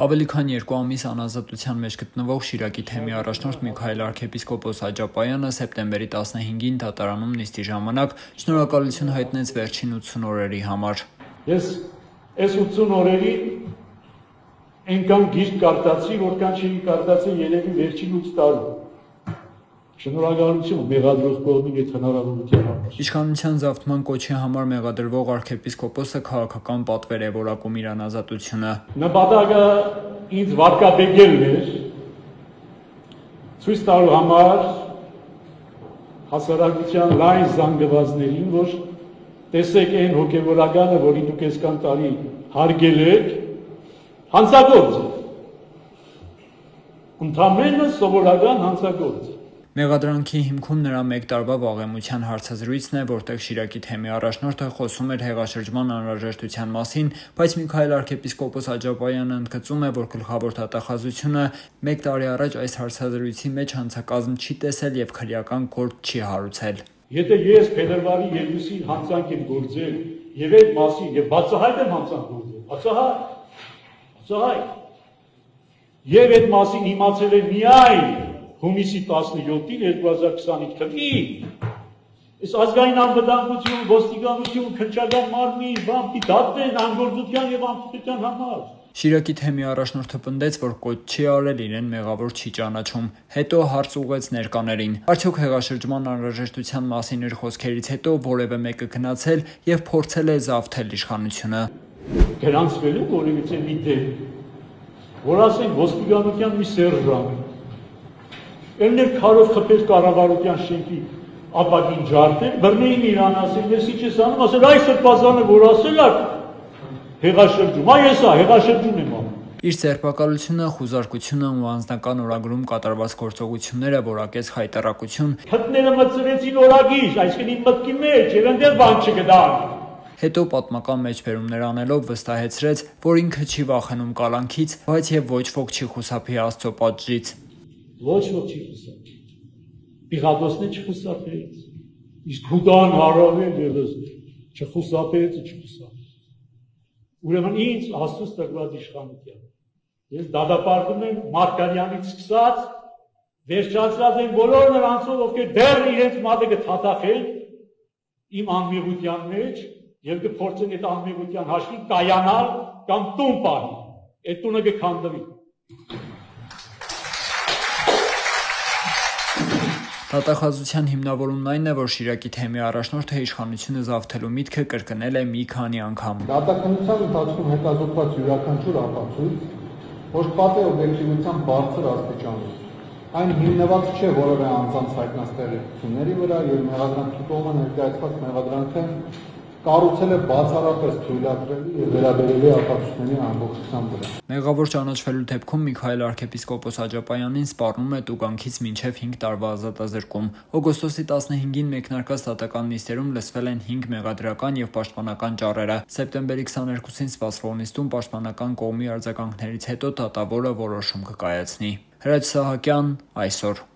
Ավելի քան 2 ամիս անազատության մեջ գտնվող Շիրակի թեմի առաջնորդ Միքայել arczepiskopos Աջապայանը սեպտեմբերի 15-ին դատարանում նիստի ժամանակ շնորհակալություն հայտնեց վերջին 80 օրերի համար։ Ես այս 80 օրերի այնքան գիրք կարդացի, որքան չի կարդացի երևի վերջին 8 տարի։ Շնորհակալություն մեղադրող կողմին այդ հնարավորության համար։ Իշխանության զավթման կոչի համար մեղադրվող arczepiskopos-ը քաղաքական պատվեր է որակում իր անազատությունը։ Նպատակը ինձ վարկաբեկելն էր, ցույց տալու համար հասարակության լայն զանգվածներին, որ տեսեք այն հոգևորականը, որին դուք այսքան տարի հարգել եք, հանցագործ է։ Ընդամենը սովորական հանցագործ է։ Մեղադրանքի հիմքում նրա 1 տարվա վաղեմության հարցազրույցն է, որտեղ Շիրակի թեմի առաջնորդը խոսում էր հեղաշրջման անհրաժեշտության մասին, բայց Միքայել arczepiskopos Աջապայանը ընդգծում է, որ գլխավոր դատախազությունը 1 տարի առաջ այս հարցազրույցի մեջ հանցակազմ չի տեսել եւ քրեական գործ չի հարուցել։ Եթե ես փետրվարի 2-ին հանցանք եմ գործել եւ այդ մասին եւ բացահայտ եմ հանցանք գործել, բացահայտ եւ այդ մասին իմացել եմ միայն հունիսի 17-ին 2025 թվականին, այս ազգային անվտանգություն, ոստիկանություն, քննչական մարմին, բամպի դատվեն անգործության եւ անփոփոխության համար։ Շիրակի թեմի առաջնորդը պնդեց, որ կոչ չի արել, իրեն մեղավոր չի ճանաչում, հետո հարց ուղղեց ներկաներին։ Արդյոք հեղաշրջման անհրաժեշտության մասին իր խոսքերից հետո որևէ մեկը գնացել եւ փորձել է զավթել իշխանությունը։ Գրանցվելու որևիցե մի դեպք, որ ասենք ոստիկանության մի սերժանտ Elner քարով խփել կառավարության շենքի ապակին ջարդել, բռնեին իրան ասել, ես ինչ ես անում, ասել այս սրբազանը որ ասել է հեղաշրջում, այս է հեղաշրջում եմ անում։ Իր ձերբակալությունը, խուզարկությունը ու անձնական օրագրում կատարված գործողությունները որակեց խայտառակություն։ Փտները մտցրեցին օրագիր, այսինքն իմ մտքի մեջ, եւ այնտեղ բան չգտան։ Հետո պատմական մեջբերումներ անելով վստահեցրեց, որ ինքը չի վախենում կալանքից, բայց եւ ոչ ոք չի խուսափի Աստծո պատժից։ Ոչ ոք չի խուսափի։ Պիղատոսն չխուսափեց։ Իսկ Հուդան հարավել ևս չխուսափեց։ Ուրեմն ինձ Աստծուց տրված իշխանության։ Ես դատապարտում եմ Մարգարյանից սկսած, վերջացած են բոլոր նրանցով, ովքեր դեռ իրենց մատը կթաթախեն իմ անմեղության մեջ եւ կփորձեն այդ անմեղության հաշվին կայանալ կամ տուն պահել։ Այդ տունը կքանդվի։ Դատախազության հիմնավորումն այն է, որ Շիրակի թեմի առաջնորդը իշխանությունը զավթելու միտքը կրկնել է մի քանի անգամ։ Դատականության ընթացքում հետազոտված յուրաքանչյուր ապացույց հոշպատ է օբյեկտիվության բարձր աստիճանի։ Այն հիմնված չէ որևէ անձանց հայտնած տեղեկությունների վրա եւ մեղադրանքի կողմը ներկայացված մեղադրանքը կառուցել է բացառապես թույլատրելի եւ վերաբերելի ապացույցների ամբողջության վրա։ Մեղավոր ճանաչվելու դեպքում Միքայել arczepiskopos Աջապայանին սպառնում է տուգանքից մինչև 5 տարվա ազատազրկում։ Օգոստոսի 15-ին մեկնարկած դատական նիստերում լսվել են 5 մեղադրական եւ պաշտպանական ճառերը։ Սեպտեմբերի 22-ին սպասվող նիստում պաշտպանական կողմի արձագանքներից հետո դատավորը որոշում կկայացնի։ Հրաչ Սահակյան, այսօր։